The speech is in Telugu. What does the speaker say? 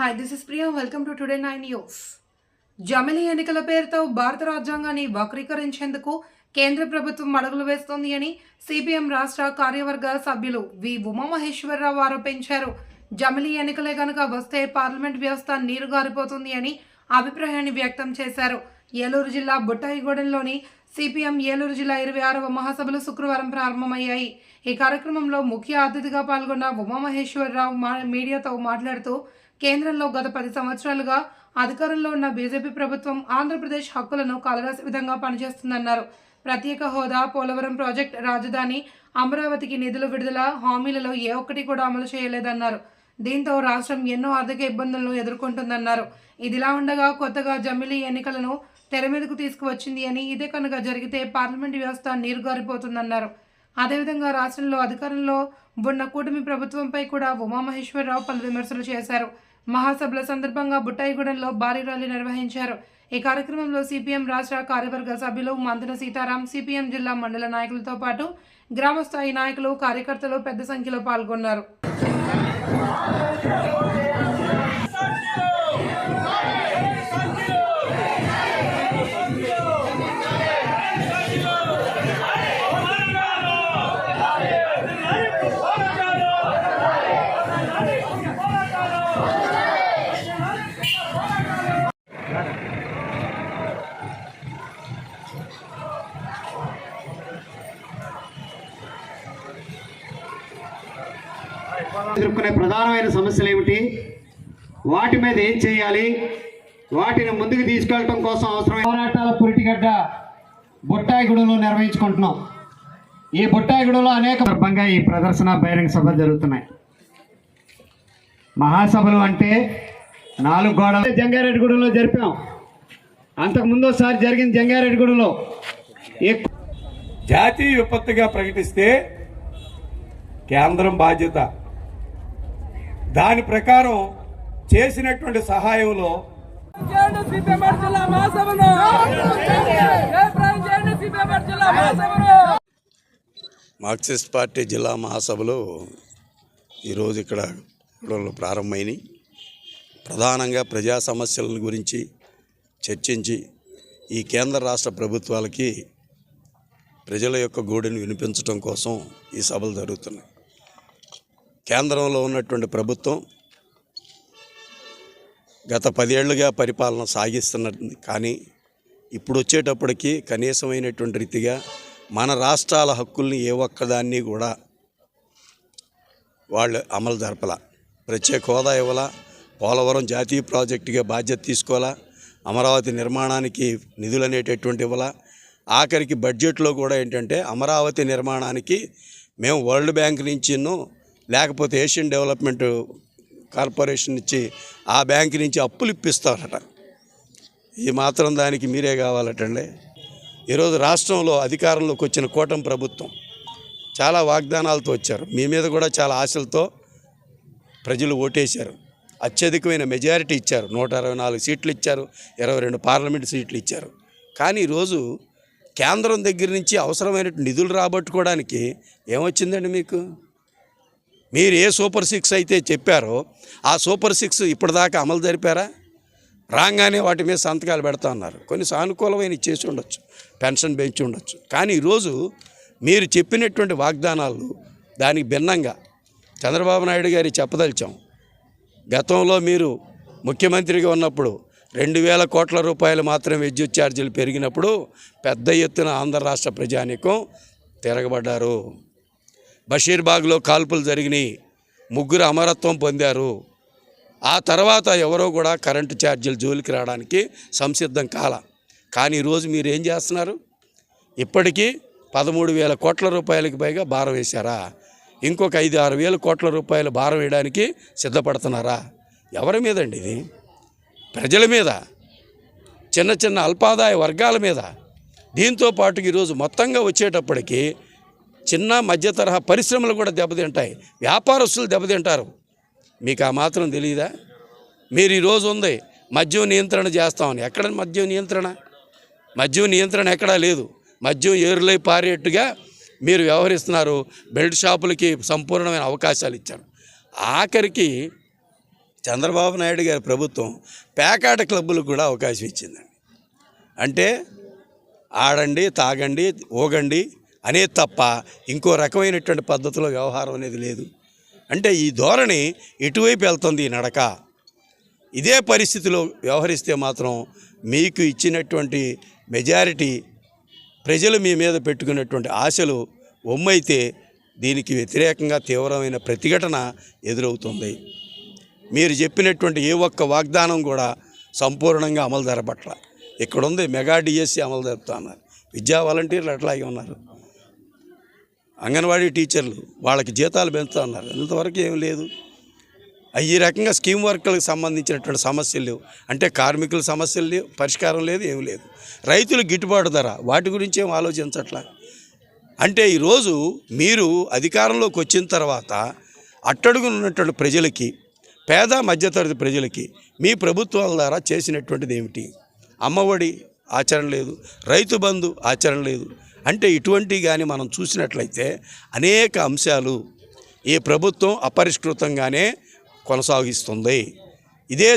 Hi, this is Priya. Welcome to Today 9 News. జమిలీ ఎన్నికల పేరుతో భారత రాజ్యాంగాన్ని వక్రీకరించేందుకు కేంద్ర ప్రభుత్వం అడుగులు వేస్తోంది అని సిపిఎం రాష్ట్ర కార్యవర్గ సభ్యులు వి ఉమామహేశ్వరరావు ఆరోపించారు. జమిలీ ఎన్నికలే గనుక వస్తే పార్లమెంట్ వ్యవస్థ నీరుగారిపోతుంది అని అభిప్రాయాన్ని వ్యక్తం చేశారు. ఏలూరు జిల్లా బుట్టాయిగూడెంలోని సిపిఎం ఏలూరు జిల్లా 26వ మహాసభలు శుక్రవారం ప్రారంభమయ్యాయి. ఈ కార్యక్రమంలో ముఖ్య అతిథిగా పాల్గొన్న ఉమామహేశ్వరరావు మీడియాతో మాట్లాడుతూ కేంద్రంలో గత 10 సంవత్సరాలుగా అధికారంలో ఉన్న బీజేపీ ప్రభుత్వం ఆంధ్రప్రదేశ్ హక్కులను కాలరాసే విధంగా పనిచేస్తుందన్నారు. ప్రత్యేక హోదా, పోలవరం ప్రాజెక్ట్, రాజధాని, అమరావతికి నిధుల విడుదల హామీలలో ఏ ఒక్కటి కూడా అమలు చేయలేదన్నారు. దీంతో రాష్ట్రం ఎన్నో ఆర్థిక ఇబ్బందులను ఎదుర్కొంటుందన్నారు. ఇదిలా ఉండగా కొత్తగా జమిలీ ఎన్నికలను తెర మీదకు తీసుకువచ్చింది అని, ఇదే కనుక జరిగితే పార్లమెంట్ వ్యవస్థ నీరుగారిపోతుందన్నారు. అదేవిధంగా రాష్ట్రంలో అధికారంలో ఉన్న కూటమి ప్రభుత్వంపై కూడా ఉమామహేశ్వరరావు పలు విమర్శలు చేశారు. మహాసభల సందర్భంగా బుట్టాయిగూడెంలో భారీ ర్యాలీ నిర్వహించారు. ఈ కార్యక్రమంలో సిపిఎం రాష్ట్ర కార్యవర్గ సభ్యులు మంతెన సీతారాం, సిపిఎం జిల్లా మండల నాయకులతో పాటు గ్రామస్థాయి నాయకులు, కార్యకర్తలు పెద్ద సంఖ్యలో పాల్గొన్నారు. ఎదుర్కొనే ప్రధానమైన సమస్యలు ఏమిటి, వాటి మీద ఏం చేయాలి, వాటిని ముందుకు తీసుకెళ్ళడం కోసం అవసరమైన పోరాటాల పురిటిగడ్డ బుట్టాయిగూడెంలో నిర్వహించుకుంటున్నాం. ఈ బుట్టాయిగూడెంలో అనేక సందర్భంగా ఈ ప్రదర్శన బహిరంగ సభలు జరుగుతున్నాయి. మహాసభలు అంటే 4 గోడలు జంగారెడ్డిగూడెంలో జరిపాం. అంతకుముందు ఒకసారి జరిగింది జంగారెడ్డిగూడెంలో. జాతీయ విపత్తుగా ప్రకటిస్తే కేంద్రం బాధ్యత. దాని ప్రకారం చేసినటువంటి సహాయంలో మార్క్సిస్ట్ పార్టీ జిల్లా మహాసభలు ఈరోజు ఇక్కడ ప్రారంభమైనవి. ప్రధానంగా ప్రజా సమస్యల గురించి చర్చించి ఈ కేంద్ర రాష్ట్ర ప్రభుత్వాలకి ప్రజల యొక్క గోడును వినిపించడం కోసం ఈ సభలు జరుగుతున్నాయి. కేంద్రంలో ఉన్నటువంటి ప్రభుత్వం గత 10 ఏళ్లుగా పరిపాలన సాగిస్తున్నది. కానీ ఇప్పుడు వచ్చేటప్పటికి కనీసమైనటువంటి రీతిగా మన రాష్ట్రాల హక్కుల్ని ఏ ఒక్కదాన్ని కూడా వాళ్ళు అమలు జరపలా. ప్రత్యేక హోదా ఇవ్వాలా, పోలవరం జాతీయ ప్రాజెక్టుగా బాధ్యత తీసుకోవాలా, అమరావతి నిర్మాణానికి నిధులు అనేటటువంటి ఇవ్వాలా. ఆఖరికి బడ్జెట్లో కూడా ఏంటంటే అమరావతి నిర్మాణానికి మేము వరల్డ్ బ్యాంక్ నుంచి లేకపోతే ఏషియన్ డెవలప్మెంట్ కార్పొరేషన్ నుంచి ఆ బ్యాంక్ నుంచి అప్పులు ఇప్పిస్తారట. ఈ మాత్రం దానికి మీరే కావాలటండి. ఈరోజు రాష్ట్రంలో అధికారంలోకి వచ్చిన కూటమి ప్రభుత్వం చాలా వాగ్దానాలతో వచ్చారు. మీ మీద కూడా చాలా ఆశలతో ప్రజలు ఓటేశారు. అత్యధికమైన మెజారిటీ ఇచ్చారు. 124 సీట్లు ఇచ్చారు, 22 పార్లమెంట్ సీట్లు ఇచ్చారు. కానీ ఈరోజు కేంద్రం దగ్గర నుంచి అవసరమైన నిధులు రాబట్టుకోవడానికి ఏమొచ్చిందండి మీకు? మీరు ఏ సూపర్ 6 అయితే చెప్పారో ఆ సూపర్ 6 ఇప్పటిదాకా అమలు జరిపారా? రాగానే వాటి మీద సంతకాలు పెడతా ఉన్నారు. కొన్ని సానుకూలమైన చేసి ఉండొచ్చు, పెన్షన్ పెంచి ఉండొచ్చు. కానీ ఈరోజు మీరు చెప్పినటువంటి వాగ్దానాలు దానికి భిన్నంగా చంద్రబాబు నాయుడు గారి చెప్పదలిచాం. గతంలో మీరు ముఖ్యమంత్రిగా ఉన్నప్పుడు 2000 కోట్ల రూపాయలు మాత్రం విద్యుత్ ఛార్జీలు పెరిగినప్పుడు పెద్ద ఎత్తున ఆంధ్ర రాష్ట్ర ప్రజానీకం తిరగబడ్డారు. బషీర్బాగ్లో కాల్పులు జరిగినాయి, 3 అమరత్వం పొందారు. ఆ తర్వాత ఎవరో కూడా కరెంటు ఛార్జీలు జోలికి రావడానికి సంసిద్ధం కాల. కానీ ఈరోజు మీరు ఏం చేస్తున్నారు? ఇప్పటికీ 13,000 కోట్ల రూపాయలకి పైగా భారం వేశారా? ఇంకొక 5-6 వేల కోట్ల రూపాయలు భారం వేయడానికి సిద్ధపడుతున్నారా? ఎవరి మీదండి ఇది? ప్రజల మీద, చిన్న చిన్న అల్పాదాయ వర్గాల మీద. దీంతో పాటు ఈరోజు మొత్తంగా వచ్చేటప్పటికి చిన్న మధ్య తరహా పరిశ్రమలు కూడా దెబ్బతింటాయి, వ్యాపారస్తులు దెబ్బతింటారు. మీకు ఆ మాత్రం తెలియదా? మీరు ఈరోజు ఉంది మద్యం నియంత్రణ చేస్తామని. ఎక్కడ మద్యం నియంత్రణ? మద్యం నియంత్రణ ఎక్కడా లేదు. మద్యం ఏరులై పారేట్టుగా మీరు వ్యవహరిస్తున్నారు. బెల్ట్ షాపులకి సంపూర్ణమైన అవకాశాలు ఇచ్చారు. ఆఖరికి చంద్రబాబు నాయుడు గారి ప్రభుత్వం పేకాట క్లబ్బులకు కూడా అవకాశం ఇచ్చిందండి. అంటే ఆడండి, తాగండి, ఊగండి అనేది తప్ప ఇంకో రకమైనటువంటి పద్ధతిలో వ్యవహారం అనేది లేదు. అంటే ఈ ధోరణి ఎటువైపు వెళ్తుంది ఈ నడక? ఇదే పరిస్థితిలో వ్యవహరిస్తే మాత్రం మీకు ఇచ్చినటువంటి మెజారిటీ ప్రజలు మీ మీద పెట్టుకున్నటువంటి ఆశలు ఒమ్మైతే దీనికి వ్యతిరేకంగా తీవ్రమైన ప్రతిఘటన ఎదురవుతుంది. మీరు చెప్పినటువంటి ఏ ఒక్క వాగ్దానం కూడా సంపూర్ణంగా అమలు జరపట్ల. ఇక్కడ ఉంది మెగా డిఎస్సి అమలు జరుపుతా అన్నారు. విద్యా వాలంటీర్లు అట్లాగే ఉన్నారు. అంగన్వాడీ టీచర్లు వాళ్ళకి జీతాలు పెంచుతా అన్నారు. ఇంతవరకు ఏం లేదు. ఈ రకంగా స్కీమ్ వర్కర్లకు సంబంధించినటువంటి సమస్యలు లేవు. అంటే కార్మికుల సమస్యలు లేవు, పరిష్కారం లేదు, ఏం లేదు. రైతులు గిట్టుబాటు ధర వాటి గురించి ఏం ఆలోచించట్లా. అంటే ఈరోజు మీరు అధికారంలోకి వచ్చిన తర్వాత అట్టడుగునున్నటువంటి ప్రజలకి, పేద మధ్యతరగతి ప్రజలకి మీ ప్రభుత్వాల ద్వారా చేసినటువంటిది ఏమిటి? అమ్మఒడి ఆచరణ లేదు, రైతు బంధు ఆచరణ లేదు. అంటే ఇటువంటివి కానీ మనం చూసినట్లయితే అనేక అంశాలు ఈ ప్రభుత్వం అపరిష్కృతంగానే కొనసాగిస్తుంది. ఇదే